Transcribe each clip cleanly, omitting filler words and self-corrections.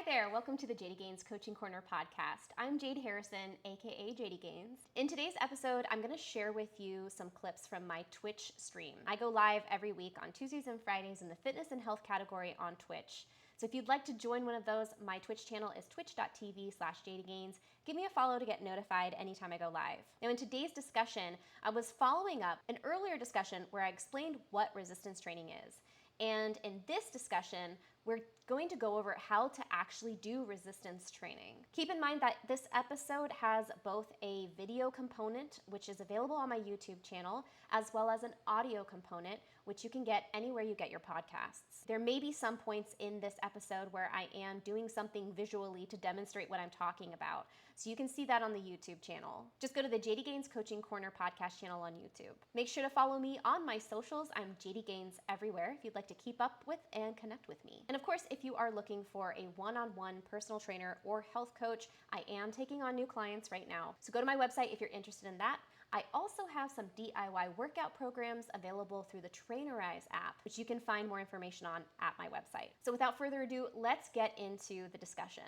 there, welcome to the Jaydigains Coaching Corner podcast. I'm Jade Harrison, aka Jaydigains. In today's episode, I'm going to share with you some clips from my Twitch stream. I go live every week on Tuesdays and Fridays in the fitness and health category on Twitch. So if you'd like to join one of those, my Twitch channel is twitch.tv/Jaydigains. Give me a follow to get notified anytime I go live. Now in today's discussion, I was following up an earlier discussion where I explained what resistance training is. And in this discussion, we're going to go over how to actually do resistance training. Keep in mind that this episode has both a video component, which is available on my YouTube channel, as well as an audio component, which you can get anywhere you get your podcasts. There may be some points in this episode where I am doing something visually to demonstrate what I'm talking about. So you can see that on the YouTube channel. Just go to the Jaydigains Coaching Corner podcast channel on YouTube. Make sure to follow me on my socials. I'm Jaydigains everywhere if you'd like to keep up with and connect with me. And of course, if you are looking for a one-on-one personal trainer or health coach, I am taking on new clients right now. So go to my website if you're interested in that. I also have some DIY workout programs available through the Trainerize app, which you can find more information on at my website. So without further ado, let's get into the discussion.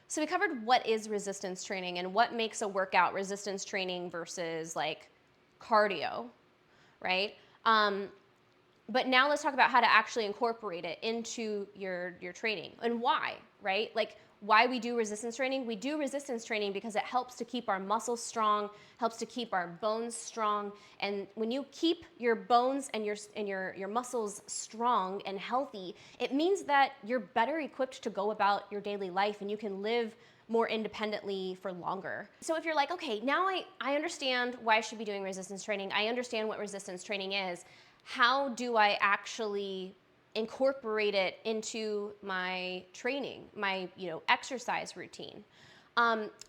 So we covered what is resistance training and what makes a workout resistance training versus like cardio, right? But now let's talk about how to actually incorporate it into your training and why, right? Like why we do resistance training. We do resistance training because it helps to keep our muscles strong, helps to keep our bones strong. And when you keep your bones and your muscles strong and healthy, it means that you're better equipped to go about your daily life and you can live more independently for longer. So if you're like, okay, now I understand why I should be doing resistance training. I understand what resistance training is. How do I actually incorporate it into my training, my exercise routine?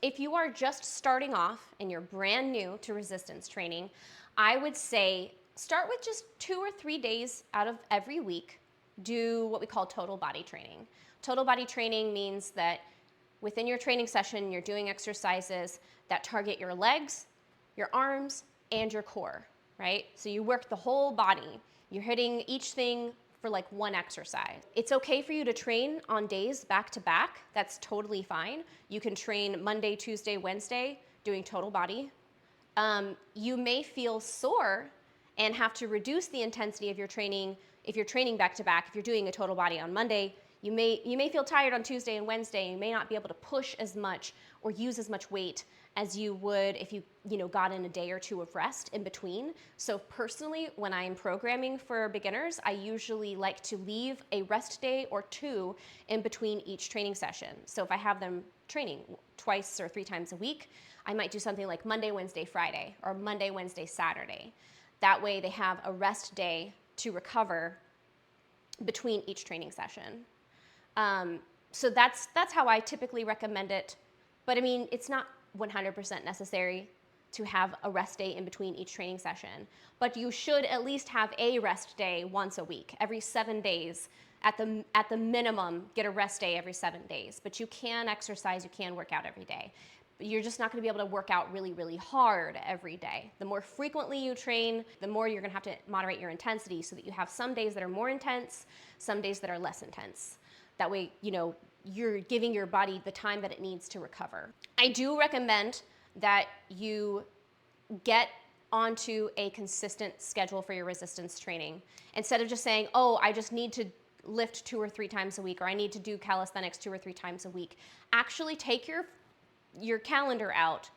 If you are just starting off and you're brand new to resistance training, I would say start with just 2 or 3 days out of every week. Do what we call total body training. Total body training means that within your training session, you're doing exercises that target your legs, your arms, and your core, right? So you work the whole body. You're hitting each thing for like one exercise. It's okay for you to train on days back to back. That's totally fine. You can train Monday, Tuesday, Wednesday doing total body. You may feel sore and have to reduce the intensity of your training if you're training back to back. If you're doing a total body on Monday, you may feel tired on Tuesday and Wednesday. You may not be able to push as much or use as much weight as you would if you got in a day or two of rest in between. So personally, when I'm programming for beginners, I usually like to leave a rest day or two in between each training session. So if I have them training twice or 3 times a week, I might do something like Monday, Wednesday, Friday, or Monday, Wednesday, Saturday. That way they have a rest day to recover between each training session. So that's how I typically recommend it. But I mean, it's not 100% necessary to have a rest day in between each training session. But you should at least have a rest day once a week, every 7 days. At the minimum, get a rest day every 7 days. But you can exercise, you can work out every day. But you're just not gonna be able to work out really, really hard every day. The more frequently you train, the more you're gonna have to moderate your intensity so that you have some days that are more intense, some days that are less intense. That way, you're giving your body the time that it needs to recover. I do recommend that you get onto a consistent schedule for your resistance training. Instead of just saying, oh, I just need to lift 2 or 3 times a week, or I need to do calisthenics 2 or 3 times a week. Actually take your calendar out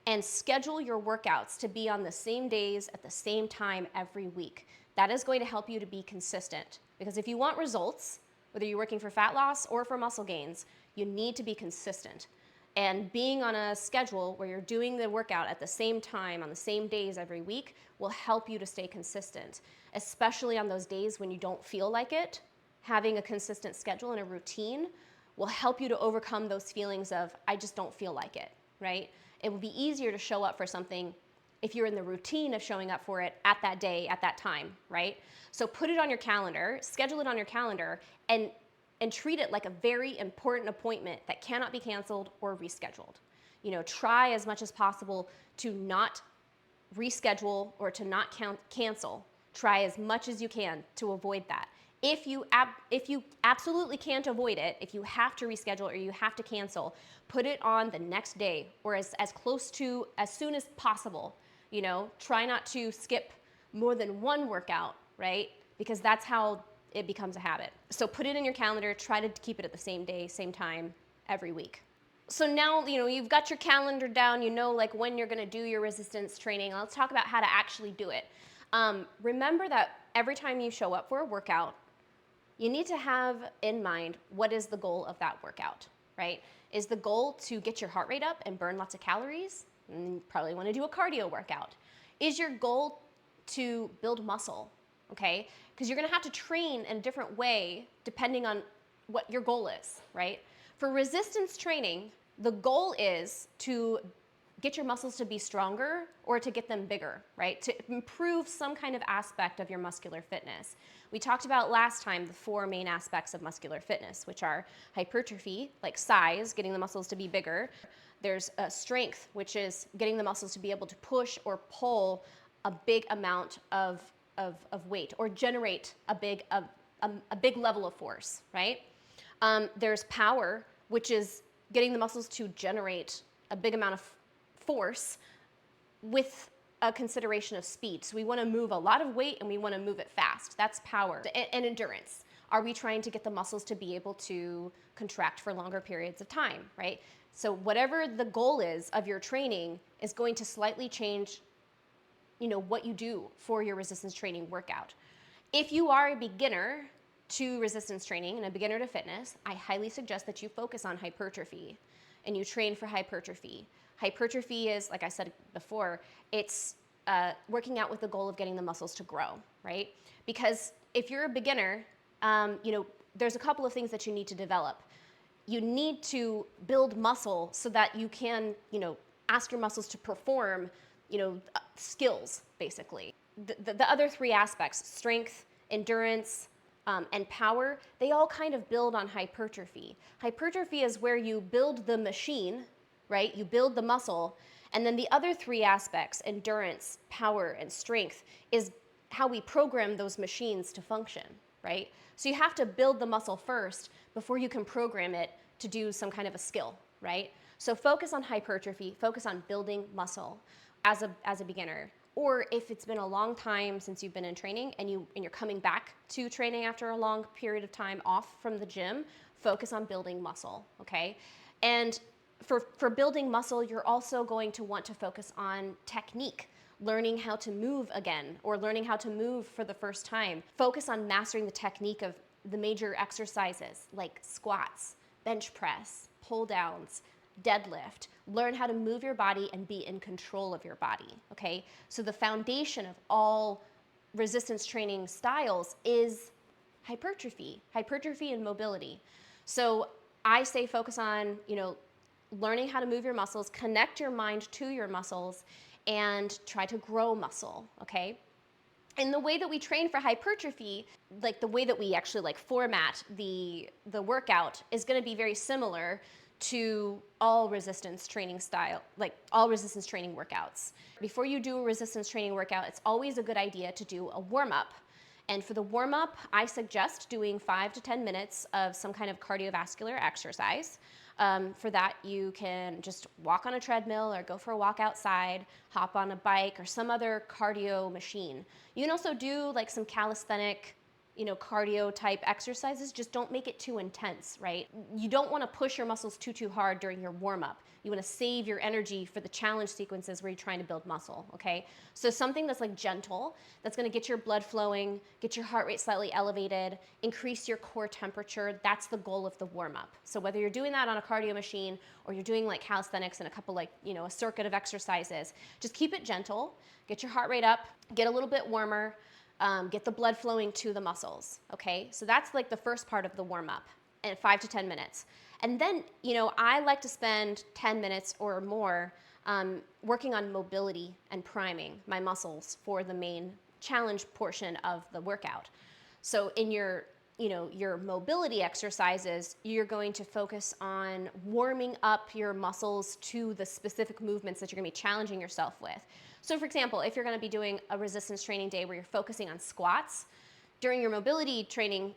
and schedule your workouts to be on the same days at the same time every week. That is going to help you to be consistent. Because if you want results, whether you're working for fat loss or for muscle gains, you need to be consistent. And being on a schedule where you're doing the workout at the same time, on the same days every week, will help you to stay consistent. Especially on those days when you don't feel like it, having a consistent schedule and a routine will help you to overcome those feelings of, I just don't feel like it, right? It will be easier to show up for something if you're in the routine of showing up for it at that day, at that time, right? So put it on your calendar, schedule it on your calendar, and treat it like a very important appointment that cannot be canceled or rescheduled. Try as much as possible to not reschedule or to not cancel. Try as much as you can to avoid that. If you absolutely can't avoid it, if you have to reschedule or you have to cancel, put it on the next day or as close to as soon as possible. You know, try not to skip more than one workout, right? Because that's how it becomes a habit. So put it in your calendar, try to keep it at the same day, same time every week. So now, you know, you've got your calendar down, you know, like when you're gonna do your resistance training. Let's talk about how to actually do it. Remember that every time you show up for a workout, you need to have in mind what is the goal of that workout, right? Is the goal to get your heart rate up and burn lots of calories? And you probably want to do a cardio workout. Is your goal to build muscle, okay? Because you're going to have to train in a different way depending on what your goal is, right? For resistance training, the goal is to get your muscles to be stronger or to get them bigger, right? To improve some kind of aspect of your muscular fitness. We talked about last time the 4 main aspects of muscular fitness, which are hypertrophy, like size, getting the muscles to be bigger. There's strength, which is getting the muscles to be able to push or pull a big amount of weight or generate a big level of force, right? There's power, which is getting the muscles to generate a big amount of force with a consideration of speed. So we want to move a lot of weight and we want to move it fast. That's power. And endurance. Are we trying to get the muscles to be able to contract for longer periods of time, right? So whatever the goal is of your training is going to slightly change, you know, what you do for your resistance training workout. If you are a beginner to resistance training and a beginner to fitness, I highly suggest that you focus on hypertrophy and you train for hypertrophy. Hypertrophy is, like I said before, it's working out with the goal of getting the muscles to grow, right? Because if you're a beginner, you know, there's a couple of things that you need to develop. You need to build muscle so that you can, you know, ask your muscles to perform, you know, skills, basically. The other 3 aspects, strength, endurance, and power, they all kind of build on hypertrophy. Hypertrophy is where you build the machine, right? You build the muscle. And then the other 3 aspects, endurance, power, and strength, is how we program those machines to function, right? So you have to build the muscle first before you can program it to do some kind of a skill, right? So focus on hypertrophy, focus on building muscle as a beginner. Or if it's been a long time since you've been in training and you're coming back to training after a long period of time off from the gym, focus on building muscle, okay? And for building muscle, you're also going to want to focus on technique, learning how to move again or learning how to move for the first time. Focus on mastering the technique of the major exercises like squats, bench press, pull downs, deadlift. Learn how to move your body and be in control of your body, okay? So the foundation of all resistance training styles is hypertrophy and mobility. So I say focus on, you know, learning how to move your muscles, connect your mind to your muscles, and try to grow muscle, okay? And the way that we train for hypertrophy, like the way that we actually like format the workout is gonna be very similar to all resistance training workouts. Before you do a resistance training workout, it's always a good idea to do a warm-up. And for the warm-up, I suggest doing 5 to 10 minutes of some kind of cardiovascular exercise. For that, you can just walk on a treadmill or go for a walk outside, hop on a bike or some other cardio machine. You can also do like some calisthenic, you know, cardio type exercises. Just don't make it too intense, right? You don't want to push your muscles too hard during your warm-up. You want to save your energy for the challenge sequences where you're trying to build muscle, okay? So something that's like gentle, that's going to get your blood flowing, get your heart rate slightly elevated, increase your core temperature. That's the goal of the warm-up. So whether you're doing that on a cardio machine or you're doing like calisthenics and a couple like, you know, a circuit of exercises, just keep it gentle, get your heart rate up, get a little bit warmer, get the blood flowing to the muscles, okay? So that's like the first part of the warm-up, and 5 to 10 minutes. And then, you know, I like to spend 10 minutes or more working on mobility and priming my muscles for the main challenge portion of the workout. So in your, you know, your mobility exercises, you're going to focus on warming up your muscles to the specific movements that you're gonna be challenging yourself with. So for example, if you're gonna be doing a resistance training day where you're focusing on squats, During your mobility training,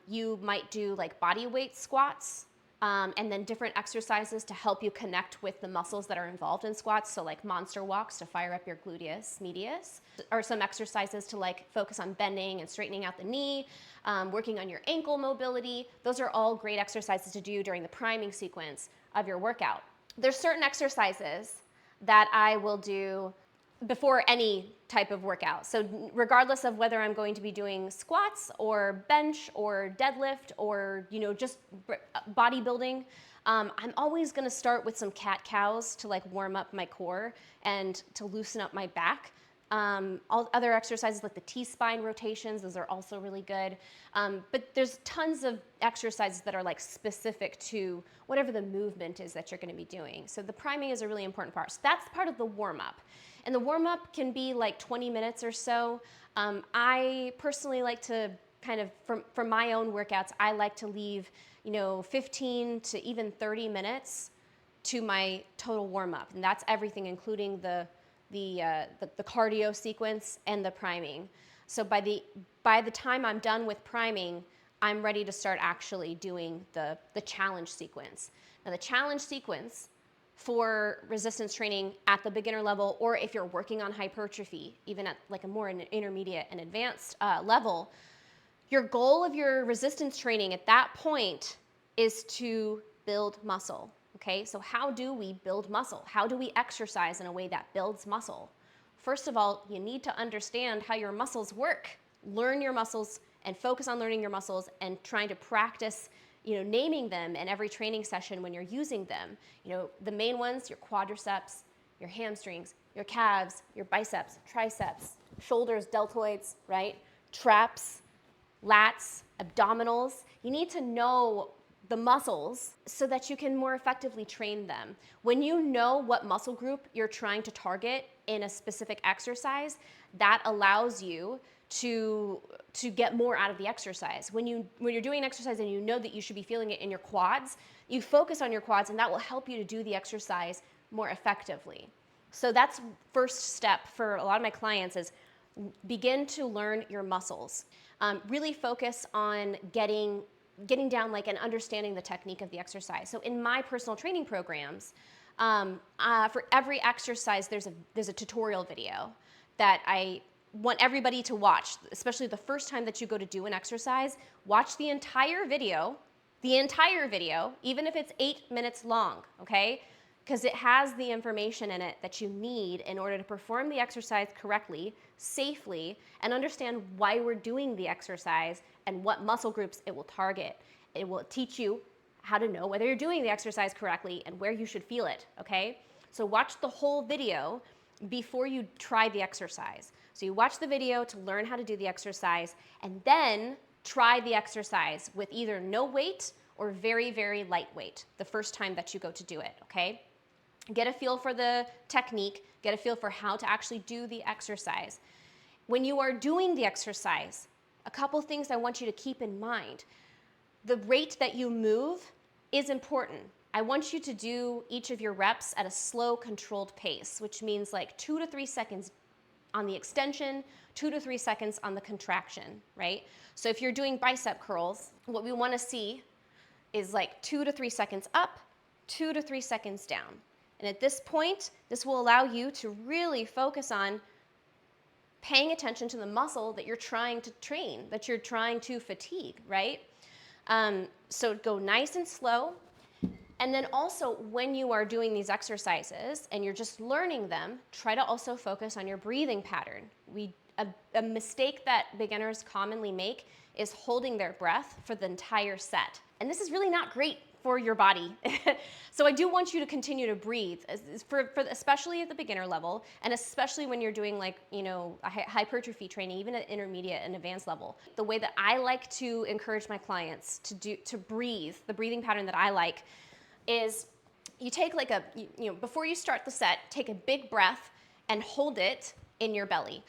you might do like body weight squats, and then different exercises to help you connect with the muscles that are involved in squats. So like monster walks to fire up your gluteus medius, or some exercises to like focus on bending and straightening out the knee, working on your ankle mobility. Those are all great exercises to do during the priming sequence of your workout. There's certain exercises that I will do before any type of workout. So regardless of whether I'm going to be doing squats or bench or deadlift or, just bodybuilding, I'm always gonna start with some cat-cows to like warm up my core and to loosen up my back. All other exercises like the T-spine rotations, those are also really good. But there's tons of exercises that are like specific to whatever the movement is that you're gonna be doing. So the priming is a really important part. So that's part of the warm-up. And the warm-up can be like 20 minutes or so. I personally like to kind of, from my own workouts, I like to leave 15 to even 30 minutes to my total warm-up. And that's everything, including the cardio sequence and the priming. So by the time I'm done with priming, I'm ready to start actually doing the challenge sequence. Now the challenge sequence for resistance training at the beginner level, or if you're working on hypertrophy, even at like a more intermediate and advanced level, your goal of your resistance training at that point is to build muscle. Okay, so how do we build muscle? How do we exercise in a way that builds muscle? First of all, you need to understand how your muscles work. Learn your muscles and focus on learning your muscles and trying to practice naming them in every training session when you're using them. The main ones, your quadriceps, your hamstrings, your calves, your biceps, triceps, shoulders, deltoids, right? Traps, lats, abdominals. You need to know the muscles so that you can more effectively train them. When you know what muscle group you're trying to target in a specific exercise, that allows you to get more out of the exercise. When you're doing an exercise and you know that you should be feeling it in your quads, you focus on your quads and that will help you to do the exercise more effectively. So that's first step for a lot of my clients is begin to learn your muscles. Really focus on getting down like and understanding the technique of the exercise. So in my personal training programs, for every exercise, there's a tutorial video that I want everybody to watch, especially the first time that you go to do an exercise. Watch the entire video, even if it's 8 minutes long, okay? Because it has the information in it that you need in order to perform the exercise correctly, safely, and understand why we're doing the exercise and what muscle groups it will target. It will teach you how to know whether you're doing the exercise correctly and where you should feel it, okay? So watch the whole video before you try the exercise. So you watch the video to learn how to do the exercise, and then try the exercise with either no weight or very, very light weight the first time that you go to do it, okay? Get a feel for the technique, get a feel for how to actually do the exercise. When you are doing the exercise, a couple things I want you to keep in mind. The rate that you move is important. I want you to do each of your reps at a slow, controlled pace, which means like 2 to 3 seconds on the extension, 2 to 3 seconds on the contraction, right? So if you're doing bicep curls, what we want to see is like 2 to 3 seconds up, 2 to 3 seconds down. And at this point, this will allow you to really focus on paying attention to the muscle that you're trying to train, that you're trying to fatigue, right? So go nice and slow. And then also when you are doing these exercises and you're just learning them, try to also focus on your breathing pattern. A mistake that beginners commonly make is holding their breath for the entire set. And this is really not great for your body. So I do want you to continue to breathe, especially at the beginner level, and especially when you're doing like, a hypertrophy training, even at intermediate and advanced level. The way that I like to encourage my clients to breathe, the breathing pattern that I like, is you take like before you start the set, take a big breath and hold it in your belly,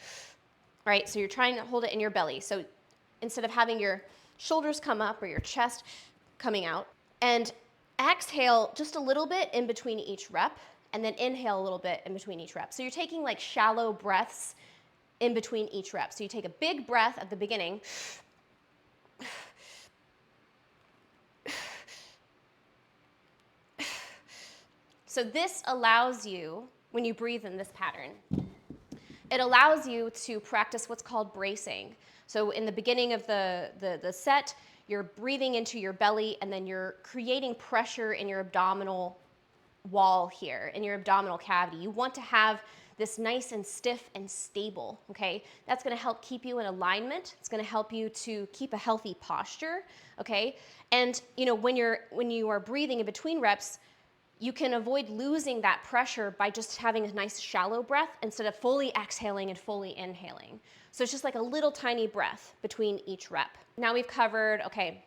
right? So you're trying to hold it in your belly. So instead of having your shoulders come up or your chest coming out, and exhale just a little bit in between each rep, and then inhale a little bit in between each rep. So you're taking like shallow breaths in between each rep. So you take a big breath at the beginning. So this allows you, when you breathe in this pattern, it allows you to practice what's called bracing. So in the beginning of the set, you're breathing into your belly, and then you're creating pressure in your abdominal wall here, in your abdominal cavity. You want to have this nice and stiff and stable, okay? That's gonna help keep you in alignment. It's gonna help you to keep a healthy posture, okay? And when you are breathing in between reps, you can avoid losing that pressure by just having a nice shallow breath instead of fully exhaling and fully inhaling. So it's just like a little tiny breath between each rep. Now we've covered, okay,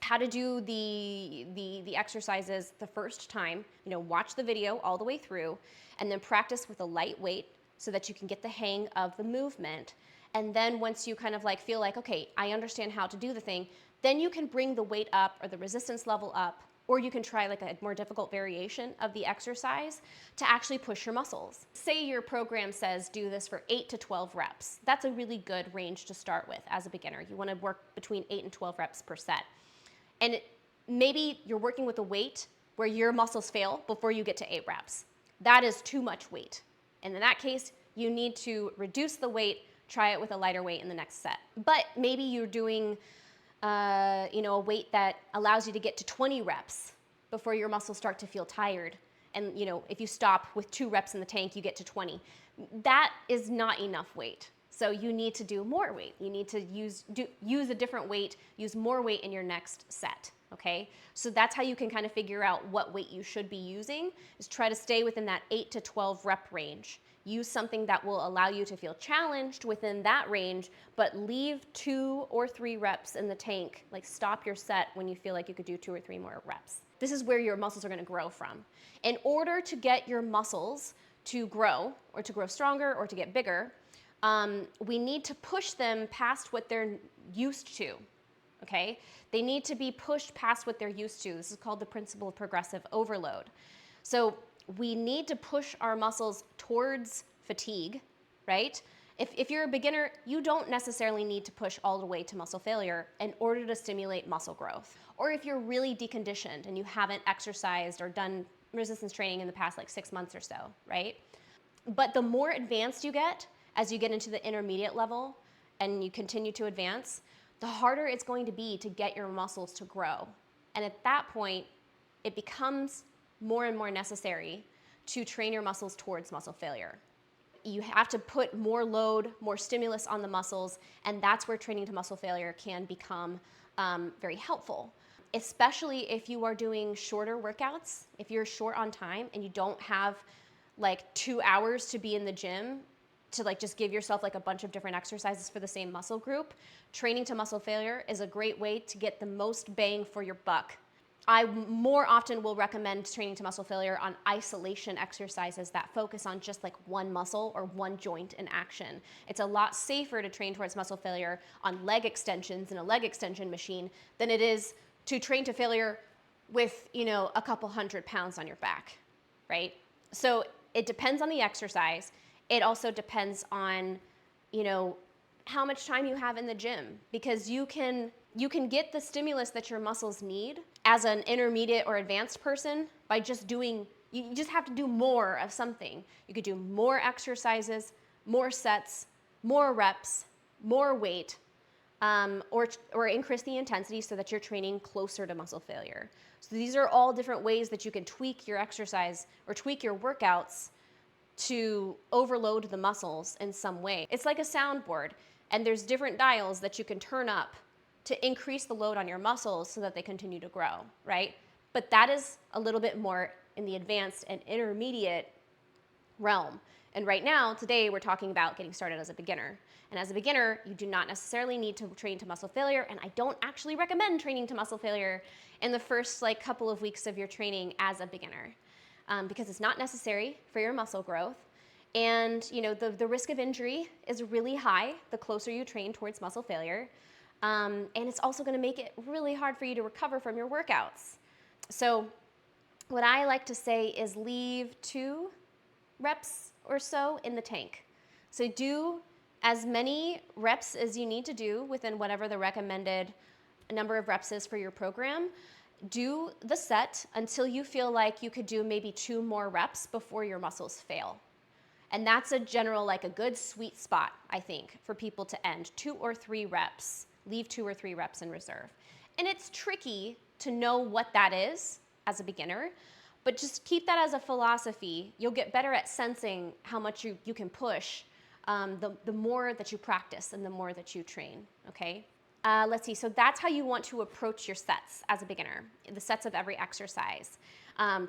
how to do the exercises the first time. Watch the video all the way through, and then practice with a light weight so that you can get the hang of the movement. And then once you kind of like feel like, okay, I understand how to do the thing, then you can bring the weight up or the resistance level up, or you can try like a more difficult variation of the exercise to actually push your muscles. Say your program says do this for 8 to 12 reps. That's a really good range to start with as a beginner. You want to work between 8 and 12 reps per set. And maybe you're working with a weight where your muscles fail before you get to 8 reps. That is too much weight. And in that case, you need to reduce the weight, try it with a lighter weight in the next set. But maybe you're doing a weight that allows you to get to 20 reps before your muscles start to feel tired. And if you stop with 2 reps in the tank, you get to 20. That is not enough weight. So you need to do more weight. You need to use a different weight, use more weight in your next set, okay? So that's how you can kind of figure out what weight you should be using, is try to stay within that 8 to 12 rep range. Use something that will allow you to feel challenged within that range, but leave 2 or 3 reps in the tank. Like stop your set when you feel like you could do 2 or 3 more reps. This is where your muscles are gonna grow from. In order to get your muscles to grow, or to grow stronger, or to get bigger, we need to push them past what they're used to, okay? They need to be pushed past what they're used to. This is called the principle of progressive overload. So we need to push our muscles towards fatigue, right? If you're a beginner, you don't necessarily need to push all the way to muscle failure in order to stimulate muscle growth. Or if you're really deconditioned and you haven't exercised or done resistance training in the past like 6 months or so, right? But the more advanced you get, as you get into the intermediate level and you continue to advance, the harder it's going to be to get your muscles to grow. And at that point, it becomes more and more necessary to train your muscles towards muscle failure. You have to put more load, more stimulus on the muscles, and that's where training to muscle failure can become very helpful, especially if you are doing shorter workouts. If you're short on time and you don't have like 2 hours to be in the gym to like just give yourself like a bunch of different exercises for the same muscle group, training to muscle failure is a great way to get the most bang for your buck. I more often will recommend training to muscle failure on isolation exercises that focus on just like one muscle or one joint in action. It's a lot safer to train towards muscle failure on leg extensions in a leg extension machine than it is to train to failure with, a couple 100 pounds on your back, right? So it depends on the exercise. It also depends on, how much time you have in the gym, because you can get the stimulus that your muscles need as an intermediate or advanced person by just doing, you just have to do more of something. You could do more exercises, more sets, more reps, more weight, or increase the intensity so that you're training closer to muscle failure. So these are all different ways that you can tweak your exercise or tweak your workouts to overload the muscles in some way. It's like a soundboard, and there's different dials that you can turn up to increase the load on your muscles so that they continue to grow, right? But that is a little bit more in the advanced and intermediate realm. And right now, today, we're talking about getting started as a beginner. And as a beginner, you do not necessarily need to train to muscle failure, and I don't actually recommend training to muscle failure in the first couple of weeks of your training as a beginner, because it's not necessary for your muscle growth. And the risk of injury is really high the closer you train towards muscle failure. And it's also going to make it really hard for you to recover from your workouts. So what I like to say is leave 2 reps or so in the tank. So do as many reps as you need to do within whatever the recommended number of reps is for your program. Do the set until you feel like you could do maybe 2 more reps before your muscles fail. And that's a general, like a good sweet spot, I think, for people to end. 2 or 3 reps. Leave 2 or 3 reps in reserve. And it's tricky to know what that is as a beginner, but just keep that as a philosophy. You'll get better at sensing how much you can push the more that you practice and the more that you train, okay? Let's see, so that's how you want to approach your sets as a beginner, the sets of every exercise.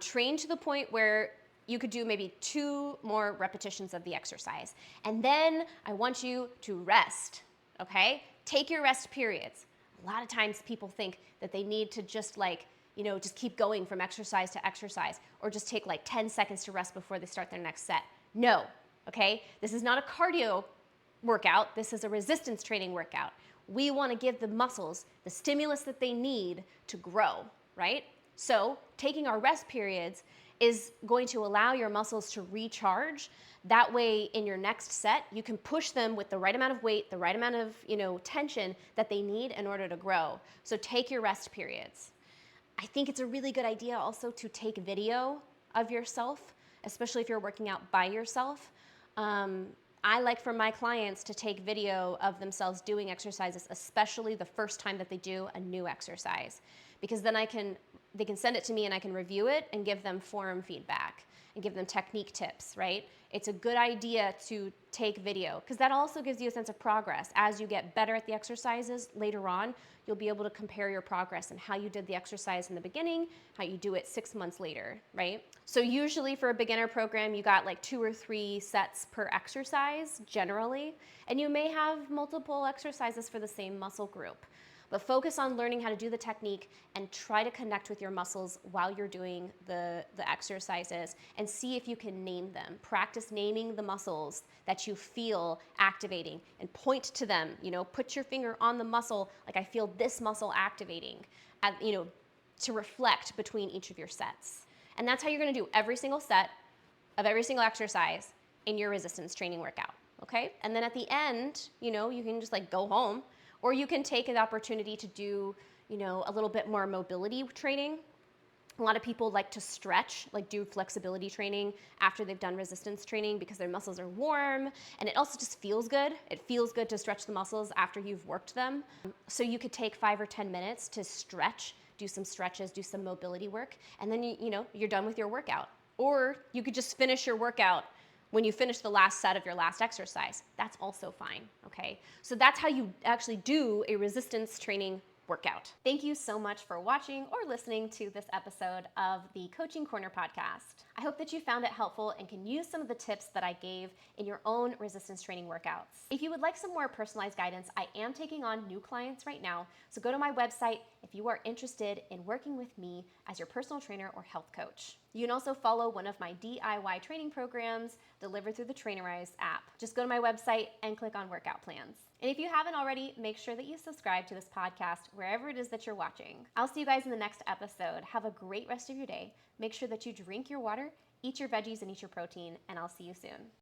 Train to the point where you could do maybe 2 more repetitions of the exercise. And then I want you to rest, okay? Take your rest periods. A lot of times people think that they need to just just keep going from exercise to exercise, or just take like 10 seconds to rest before they start their next set. No, okay? This is not a cardio workout. This is a resistance training workout. We want to give the muscles the stimulus that they need to grow, right? So taking our rest periods is going to allow your muscles to recharge. That way in your next set, you can push them with the right amount of weight, the right amount of tension that they need in order to grow. So take your rest periods. I think it's a really good idea also to take video of yourself, especially if you're working out by yourself. I like for my clients to take video of themselves doing exercises, especially the first time that they do a new exercise, because then they can send it to me and I can review it and give them form feedback and give them technique tips, right? It's a good idea to take video because that also gives you a sense of progress. As you get better at the exercises later on, you'll be able to compare your progress and how you did the exercise in the beginning, how you do it 6 months later, right? So usually for a beginner program, you got like 2 or 3 sets per exercise generally, and you may have multiple exercises for the same muscle group. But focus on learning how to do the technique and try to connect with your muscles while you're doing the exercises and see if you can name them. Practice naming the muscles that you feel activating and point to them. Put your finger on the muscle, like I feel this muscle activating, to reflect between each of your sets. And that's how you're gonna do every single set of every single exercise in your resistance training workout, okay? And then at the end, you can just go home. Or you can take an opportunity to do, a little bit more mobility training. A lot of people like to stretch, do flexibility training after they've done resistance training because their muscles are warm, and it also just feels good. It feels good to stretch the muscles after you've worked them. So you could take 5 or 10 minutes to stretch, do some stretches, do some mobility work, and then you're done with your workout. Or you could just finish your workout when you finish the last set of your last exercise. That's also fine, okay? So that's how you actually do a resistance training workout. Thank you so much for watching or listening to this episode of the Coaching Corner podcast. I hope that you found it helpful and can use some of the tips that I gave in your own resistance training workouts. If you would like some more personalized guidance, I am taking on new clients right now, so go to my website if you are interested in working with me as your personal trainer or health coach. You can also follow one of my DIY training programs delivered through the Trainerize app. Just go to my website and click on workout plans. And if you haven't already, make sure that you subscribe to this podcast wherever it is that you're watching. I'll see you guys in the next episode. Have a great rest of your day. Make sure that you drink your water, eat your veggies, and eat your protein, and I'll see you soon.